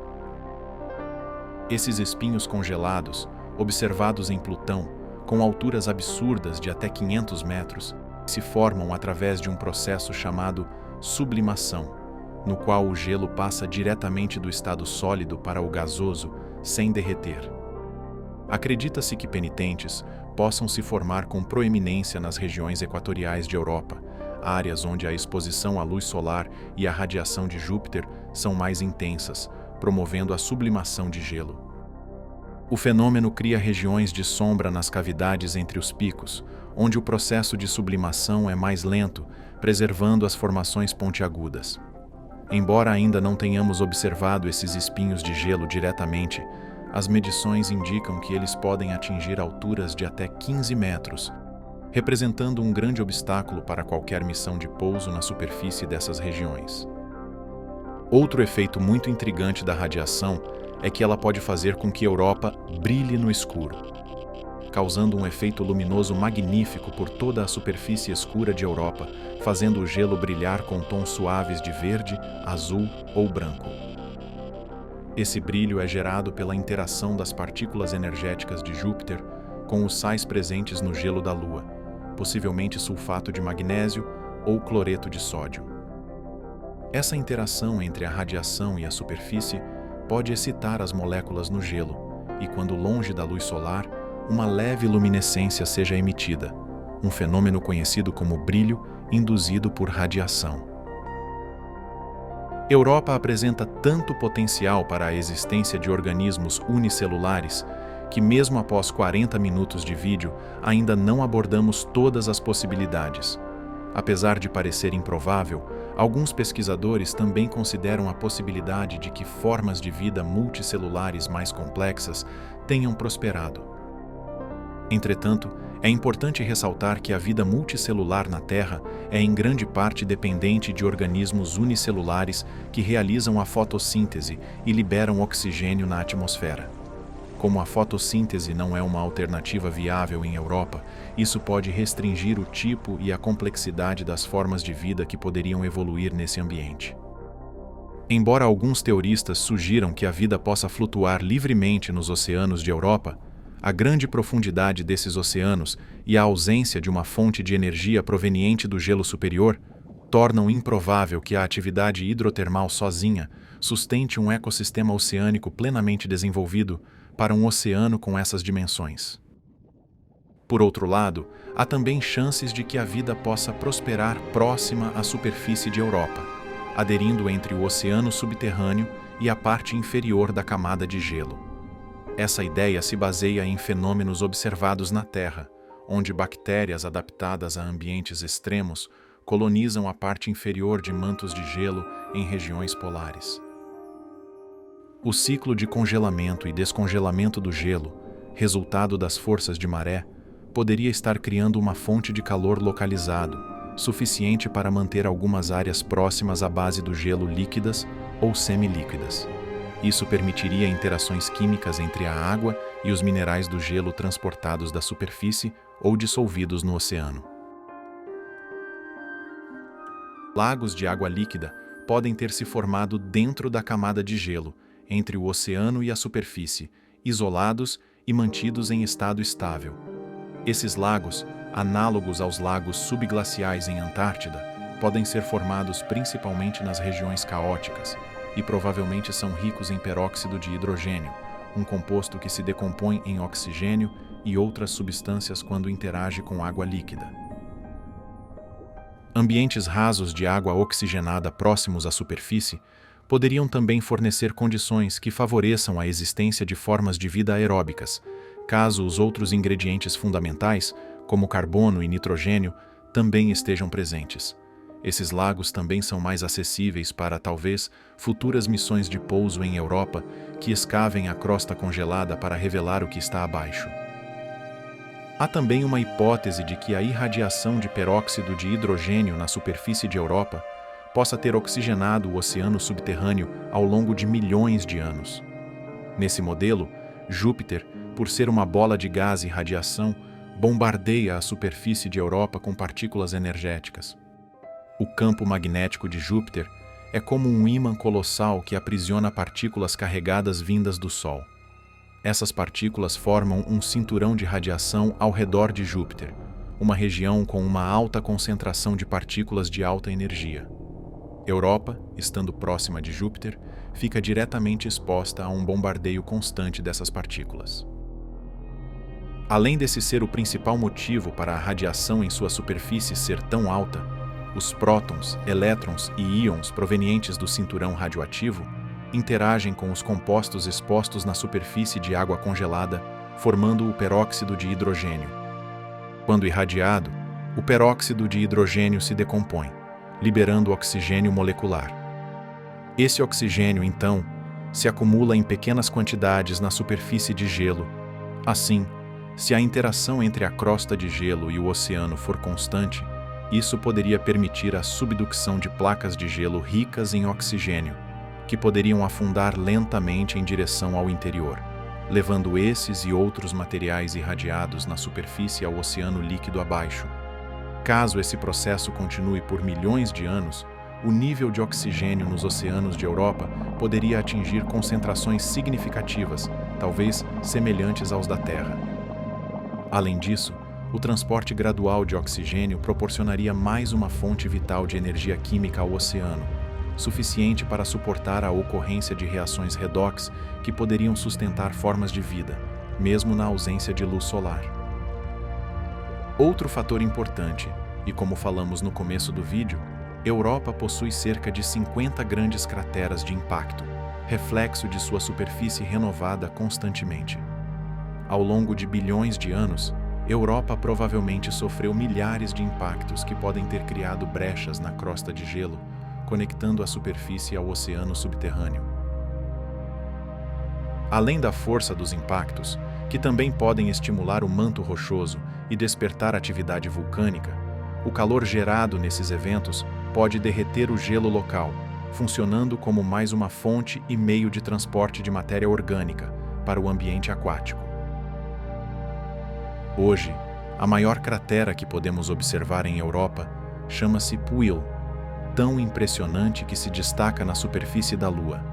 Esses espinhos congelados, observados em Plutão, com alturas absurdas de até 500 metros, se formam através de um processo chamado sublimação, no qual o gelo passa diretamente do estado sólido para o gasoso, sem derreter. Acredita-se que penitentes possam se formar com proeminência nas regiões equatoriais de Europa, áreas onde a exposição à luz solar e a radiação de Júpiter são mais intensas, promovendo a sublimação de gelo. O fenômeno cria regiões de sombra nas cavidades entre os picos, onde o processo de sublimação é mais lento, preservando as formações pontiagudas. Embora ainda não tenhamos observado esses espinhos de gelo diretamente, as medições indicam que eles podem atingir alturas de até 15 metros, representando um grande obstáculo para qualquer missão de pouso na superfície dessas regiões. Outro efeito muito intrigante da radiação é que ela pode fazer com que Europa brilhe no escuro, causando um efeito luminoso magnífico por toda a superfície escura de Europa, fazendo o gelo brilhar com tons suaves de verde, azul ou branco. Esse brilho é gerado pela interação das partículas energéticas de Júpiter com os sais presentes no gelo da Lua, possivelmente sulfato de magnésio ou cloreto de sódio. Essa interação entre a radiação e a superfície pode excitar as moléculas no gelo e, quando longe da luz solar, uma leve luminescência seja emitida, um fenômeno conhecido como brilho induzido por radiação. Europa apresenta tanto potencial para a existência de organismos unicelulares que, mesmo após 40 minutos de vídeo, ainda não abordamos todas as possibilidades. Apesar de parecer improvável, alguns pesquisadores também consideram a possibilidade de que formas de vida multicelulares mais complexas tenham prosperado. Entretanto, é importante ressaltar que a vida multicelular na Terra é em grande parte dependente de organismos unicelulares que realizam a fotossíntese e liberam oxigênio na atmosfera. Como a fotossíntese não é uma alternativa viável em Europa, isso pode restringir o tipo e a complexidade das formas de vida que poderiam evoluir nesse ambiente. Embora alguns teoristas sugiram que a vida possa flutuar livremente nos oceanos de Europa, a grande profundidade desses oceanos e a ausência de uma fonte de energia proveniente do gelo superior tornam improvável que a atividade hidrotermal sozinha sustente um ecossistema oceânico plenamente desenvolvido para um oceano com essas dimensões. Por outro lado, há também chances de que a vida possa prosperar próxima à superfície de Europa, aderindo entre o oceano subterrâneo e a parte inferior da camada de gelo. Essa ideia se baseia em fenômenos observados na Terra, onde bactérias adaptadas a ambientes extremos colonizam a parte inferior de mantos de gelo em regiões polares. O ciclo de congelamento e descongelamento do gelo, resultado das forças de maré, poderia estar criando uma fonte de calor localizado, suficiente para manter algumas áreas próximas à base do gelo líquidas ou semilíquidas. Isso permitiria interações químicas entre a água e os minerais do gelo transportados da superfície ou dissolvidos no oceano. Lagos de água líquida podem ter se formado dentro da camada de gelo, entre o oceano e a superfície, isolados e mantidos em estado estável. Esses lagos, análogos aos lagos subglaciais em Antártida, podem ser formados principalmente nas regiões caóticas e provavelmente são ricos em peróxido de hidrogênio, um composto que se decompõe em oxigênio e outras substâncias quando interage com água líquida. Ambientes rasos de água oxigenada próximos à superfície poderiam também fornecer condições que favoreçam a existência de formas de vida aeróbicas, caso os outros ingredientes fundamentais, como carbono e nitrogênio, também estejam presentes. Esses lagos também são mais acessíveis para, talvez, futuras missões de pouso em Europa que escavem a crosta congelada para revelar o que está abaixo. Há também uma hipótese de que a irradiação de peróxido de hidrogênio na superfície de Europa possa ter oxigenado o oceano subterrâneo ao longo de milhões de anos. Nesse modelo, Júpiter, por ser uma bola de gás e radiação, bombardeia a superfície de Europa com partículas energéticas. O campo magnético de Júpiter é como um ímã colossal que aprisiona partículas carregadas vindas do Sol. Essas partículas formam um cinturão de radiação ao redor de Júpiter, uma região com uma alta concentração de partículas de alta energia. Europa, estando próxima de Júpiter, fica diretamente exposta a um bombardeio constante dessas partículas. Além desse ser o principal motivo para a radiação em sua superfície ser tão alta, os prótons, elétrons e íons provenientes do cinturão radioativo interagem com os compostos expostos na superfície de água congelada, formando o peróxido de hidrogênio. Quando irradiado, o peróxido de hidrogênio se decompõe, liberando oxigênio molecular. Esse oxigênio, então, se acumula em pequenas quantidades na superfície de gelo. Assim, se a interação entre a crosta de gelo e o oceano for constante, isso poderia permitir a subducção de placas de gelo ricas em oxigênio, que poderiam afundar lentamente em direção ao interior, levando esses e outros materiais irradiados na superfície ao oceano líquido abaixo. Caso esse processo continue por milhões de anos, o nível de oxigênio nos oceanos de Europa poderia atingir concentrações significativas, talvez semelhantes aos da Terra. Além disso, o transporte gradual de oxigênio proporcionaria mais uma fonte vital de energia química ao oceano, suficiente para suportar a ocorrência de reações redox que poderiam sustentar formas de vida, mesmo na ausência de luz solar. Outro fator importante, e como falamos no começo do vídeo, Europa possui cerca de 50 grandes crateras de impacto, reflexo de sua superfície renovada constantemente. Ao longo de bilhões de anos, Europa provavelmente sofreu milhares de impactos que podem ter criado brechas na crosta de gelo, conectando a superfície ao oceano subterrâneo. Além da força dos impactos, que também podem estimular o manto rochoso e despertar atividade vulcânica, o calor gerado nesses eventos pode derreter o gelo local, funcionando como mais uma fonte e meio de transporte de matéria orgânica para o ambiente aquático. Hoje, a maior cratera que podemos observar em Europa chama-se Puil, tão impressionante que se destaca na superfície da Lua.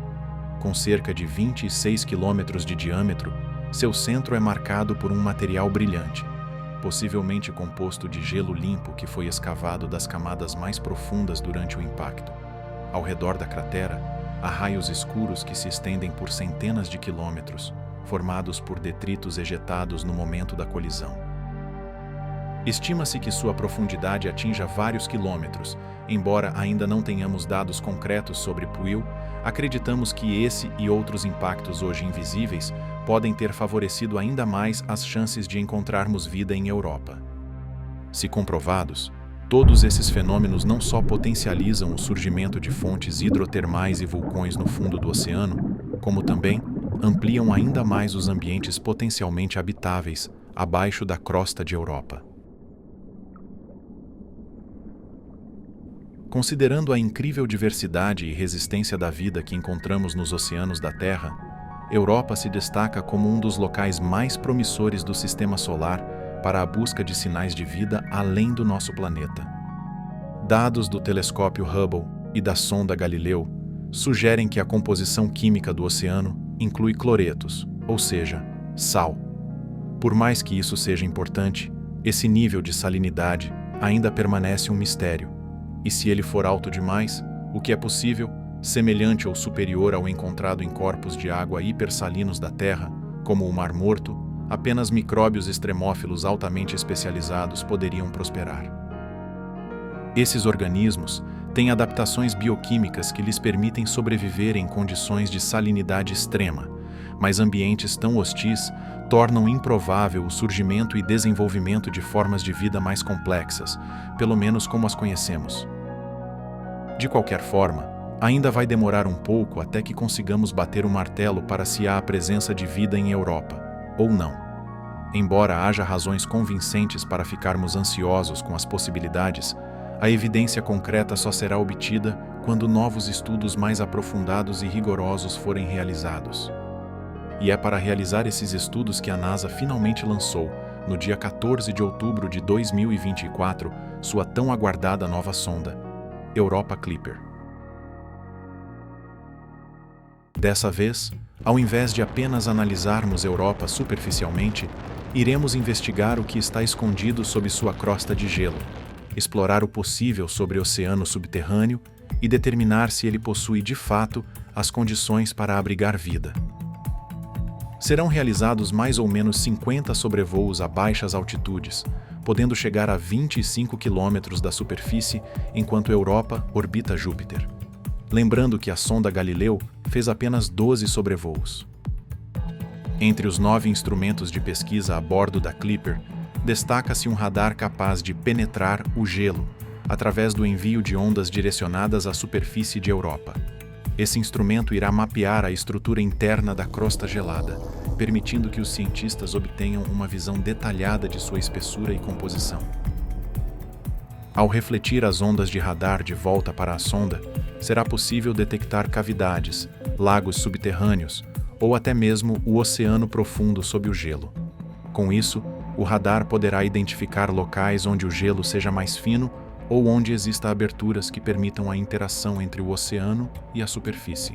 Com cerca de 26 quilômetros de diâmetro, seu centro é marcado por um material brilhante, possivelmente composto de gelo limpo que foi escavado das camadas mais profundas durante o impacto. Ao redor da cratera, há raios escuros que se estendem por centenas de quilômetros, formados por detritos ejetados no momento da colisão. Estima-se que sua profundidade atinja vários quilômetros. Embora ainda não tenhamos dados concretos sobre Puil, acreditamos que esse e outros impactos hoje invisíveis podem ter favorecido ainda mais as chances de encontrarmos vida em Europa. Se comprovados, todos esses fenômenos não só potencializam o surgimento de fontes hidrotermais e vulcões no fundo do oceano, como também ampliam ainda mais os ambientes potencialmente habitáveis abaixo da crosta de Europa. Considerando a incrível diversidade e resistência da vida que encontramos nos oceanos da Terra, Europa se destaca como um dos locais mais promissores do Sistema Solar para a busca de sinais de vida além do nosso planeta. Dados do telescópio Hubble e da sonda Galileu sugerem que a composição química do oceano inclui cloretos, ou seja, sal. Por mais que isso seja importante, esse nível de salinidade ainda permanece um mistério. E se ele for alto demais, o que é possível, semelhante ou superior ao encontrado em corpos de água hipersalinos da Terra, como o Mar Morto, apenas micróbios extremófilos altamente especializados poderiam prosperar. Esses organismos têm adaptações bioquímicas que lhes permitem sobreviver em condições de salinidade extrema, mas ambientes tão hostis tornam improvável o surgimento e desenvolvimento de formas de vida mais complexas, pelo menos como as conhecemos. De qualquer forma, ainda vai demorar um pouco até que consigamos bater o martelo para se há a presença de vida em Europa, ou não. Embora haja razões convincentes para ficarmos ansiosos com as possibilidades, a evidência concreta só será obtida quando novos estudos mais aprofundados e rigorosos forem realizados. E é para realizar esses estudos que a NASA finalmente lançou, no dia 14 de outubro de 2024, sua tão aguardada nova sonda, Europa Clipper. Dessa vez, ao invés de apenas analisarmos Europa superficialmente, iremos investigar o que está escondido sob sua crosta de gelo, explorar o possível sobre o oceano subterrâneo e determinar se ele possui de fato as condições para abrigar vida. Serão realizados mais ou menos 50 sobrevoos a baixas altitudes, podendo chegar a 25 quilômetros da superfície enquanto Europa orbita Júpiter. Lembrando que a sonda Galileu fez apenas 12 sobrevoos. Entre os 9 instrumentos de pesquisa a bordo da Clipper, destaca-se um radar capaz de penetrar o gelo, através do envio de ondas direcionadas à superfície de Europa. Esse instrumento irá mapear a estrutura interna da crosta gelada, permitindo que os cientistas obtenham uma visão detalhada de sua espessura e composição. Ao refletir as ondas de radar de volta para a sonda, será possível detectar cavidades, lagos subterrâneos ou até mesmo o oceano profundo sob o gelo. Com isso, o radar poderá identificar locais onde o gelo seja mais fino ou onde exista aberturas que permitam a interação entre o oceano e a superfície.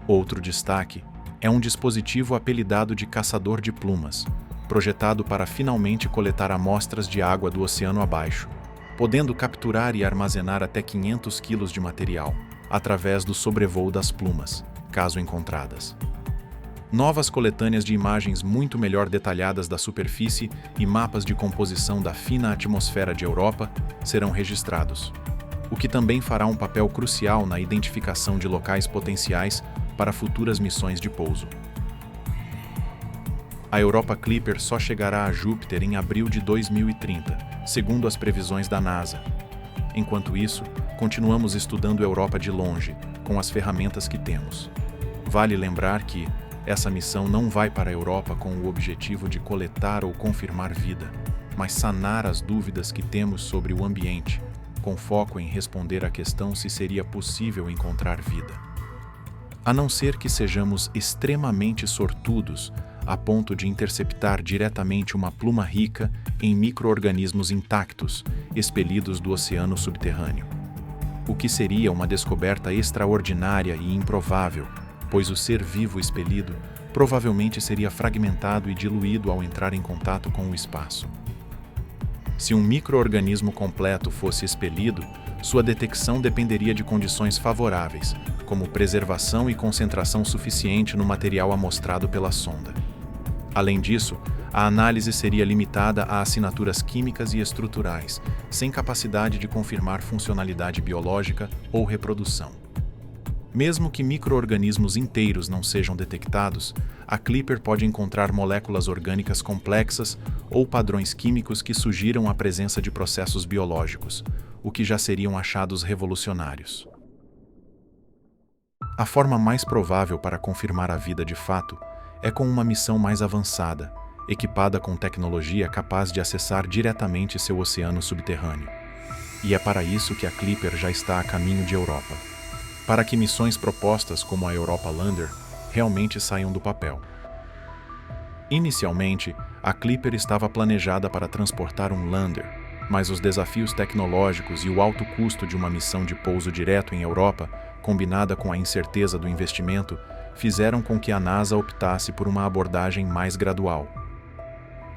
Outro destaque é um dispositivo apelidado de caçador de plumas, projetado para finalmente coletar amostras de água do oceano abaixo, podendo capturar e armazenar até 500 quilos de material, através do sobrevoo das plumas, caso encontradas. Novas coletâneas de imagens muito melhor detalhadas da superfície e mapas de composição da fina atmosfera de Europa serão registrados, o que também fará um papel crucial na identificação de locais potenciais para futuras missões de pouso. A Europa Clipper só chegará a Júpiter em abril de 2030, segundo as previsões da NASA. Enquanto isso, continuamos estudando a Europa de longe, com as ferramentas que temos. Vale lembrar que essa missão não vai para a Europa com o objetivo de coletar ou confirmar vida, mas sanar as dúvidas que temos sobre o ambiente, com foco em responder à questão se seria possível encontrar vida. A não ser que sejamos extremamente sortudos a ponto de interceptar diretamente uma pluma rica em micro-organismos intactos, expelidos do oceano subterrâneo. O que seria uma descoberta extraordinária e improvável, pois o ser vivo expelido provavelmente seria fragmentado e diluído ao entrar em contato com o espaço. Se um micro-organismo completo fosse expelido, sua detecção dependeria de condições favoráveis, como preservação e concentração suficiente no material amostrado pela sonda. Além disso, a análise seria limitada a assinaturas químicas e estruturais, sem capacidade de confirmar funcionalidade biológica ou reprodução. Mesmo que micro-organismos inteiros não sejam detectados, a Clipper pode encontrar moléculas orgânicas complexas ou padrões químicos que sugiram a presença de processos biológicos, o que já seriam achados revolucionários. A forma mais provável para confirmar a vida de fato é com uma missão mais avançada, equipada com tecnologia capaz de acessar diretamente seu oceano subterrâneo. E é para isso que a Clipper já está a caminho de Europa, para que missões propostas como a Europa Lander realmente saiam do papel. Inicialmente, a Clipper estava planejada para transportar um lander, mas os desafios tecnológicos e o alto custo de uma missão de pouso direto em Europa, combinada com a incerteza do investimento, fizeram com que a NASA optasse por uma abordagem mais gradual.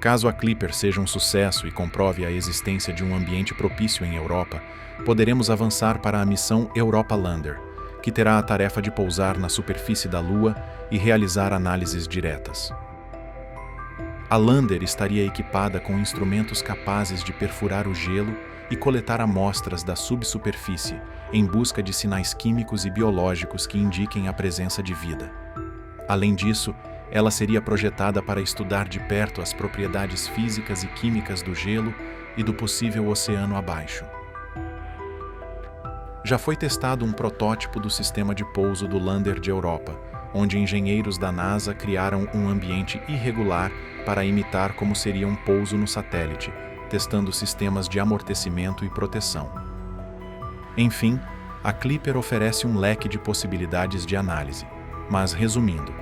Caso a Clipper seja um sucesso e comprove a existência de um ambiente propício em Europa, poderemos avançar para a missão Europa Lander, que terá a tarefa de pousar na superfície da Lua e realizar análises diretas. A Lander estaria equipada com instrumentos capazes de perfurar o gelo e coletar amostras da subsuperfície em busca de sinais químicos e biológicos que indiquem a presença de vida. Além disso, ela seria projetada para estudar de perto as propriedades físicas e químicas do gelo e do possível oceano abaixo. Já foi testado um protótipo do sistema de pouso do Lander de Europa, onde engenheiros da NASA criaram um ambiente irregular para imitar como seria um pouso no satélite, testando sistemas de amortecimento e proteção. Enfim, a Clipper oferece um leque de possibilidades de análise, mas resumindo,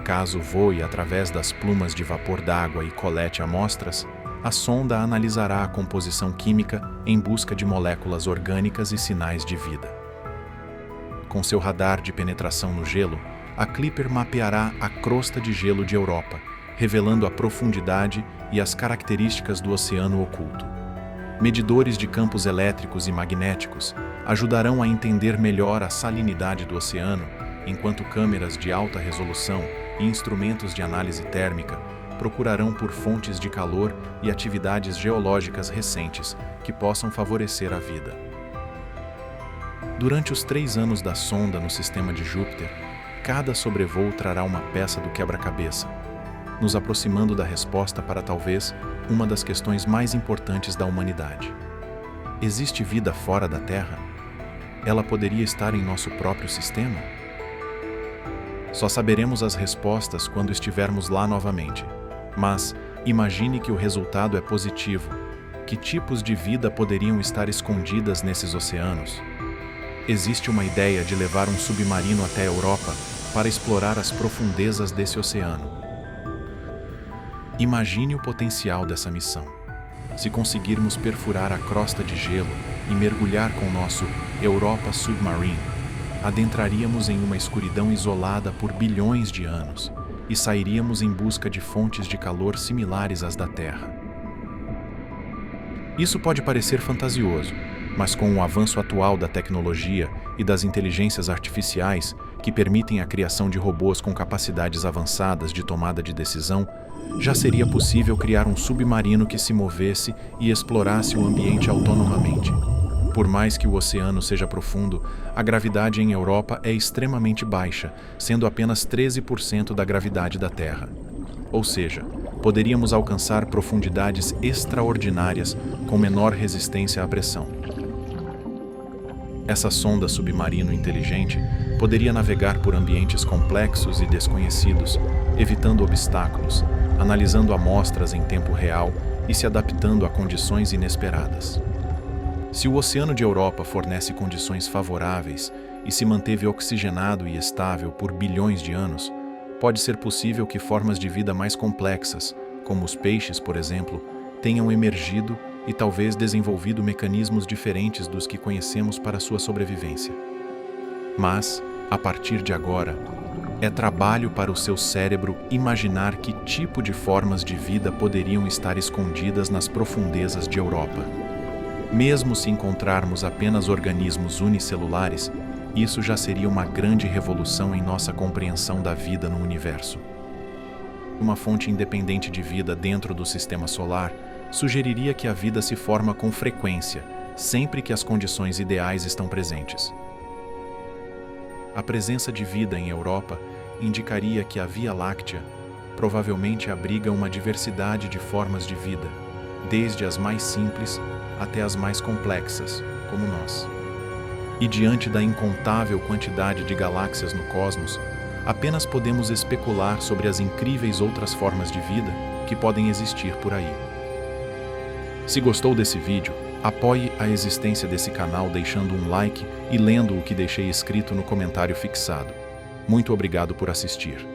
caso voe através das plumas de vapor d'água e colete amostras, a sonda analisará a composição química em busca de moléculas orgânicas e sinais de vida. Com seu radar de penetração no gelo, a Clipper mapeará a crosta de gelo de Europa, revelando a profundidade e as características do oceano oculto. Medidores de campos elétricos e magnéticos ajudarão a entender melhor a salinidade do oceano, enquanto câmeras de alta resolução e instrumentos de análise térmica procurarão por fontes de calor e atividades geológicas recentes que possam favorecer a vida. Durante os 3 anos da sonda no sistema de Júpiter, cada sobrevoo trará uma peça do quebra-cabeça, nos aproximando da resposta para talvez uma das questões mais importantes da humanidade. Existe vida fora da Terra? Ela poderia estar em nosso próprio sistema? Só saberemos as respostas quando estivermos lá novamente. Mas imagine que o resultado é positivo. Que tipos de vida poderiam estar escondidas nesses oceanos? Existe uma ideia de levar um submarino até a Europa para explorar as profundezas desse oceano. Imagine o potencial dessa missão. Se conseguirmos perfurar a crosta de gelo e mergulhar com nosso Europa Submarine, adentraríamos em uma escuridão isolada por bilhões de anos e sairíamos em busca de fontes de calor similares às da Terra. Isso pode parecer fantasioso, mas com o avanço atual da tecnologia e das inteligências artificiais que permitem a criação de robôs com capacidades avançadas de tomada de decisão, já seria possível criar um submarino que se movesse e explorasse o ambiente autonomamente. Por mais que o oceano seja profundo, a gravidade em Europa é extremamente baixa, sendo apenas 13% da gravidade da Terra. Ou seja, poderíamos alcançar profundidades extraordinárias com menor resistência à pressão. Essa sonda submarino inteligente poderia navegar por ambientes complexos e desconhecidos, evitando obstáculos, analisando amostras em tempo real e se adaptando a condições inesperadas. Se o oceano de Europa fornece condições favoráveis e se manteve oxigenado e estável por bilhões de anos, pode ser possível que formas de vida mais complexas, como os peixes, por exemplo, tenham emergido e talvez desenvolvido mecanismos diferentes dos que conhecemos para sua sobrevivência. Mas, a partir de agora, é trabalho para o seu cérebro imaginar que tipo de formas de vida poderiam estar escondidas nas profundezas de Europa. Mesmo se encontrarmos apenas organismos unicelulares, isso já seria uma grande revolução em nossa compreensão da vida no universo. Uma fonte independente de vida dentro do sistema solar sugeriria que a vida se forma com frequência, sempre que as condições ideais estão presentes. A presença de vida em Europa indicaria que a Via Láctea provavelmente abriga uma diversidade de formas de vida, desde as mais simples até as mais complexas, como nós. E diante da incontável quantidade de galáxias no cosmos, apenas podemos especular sobre as incríveis outras formas de vida que podem existir por aí. Se gostou desse vídeo, apoie a existência desse canal deixando um like e lendo o que deixei escrito no comentário fixado. Muito obrigado por assistir.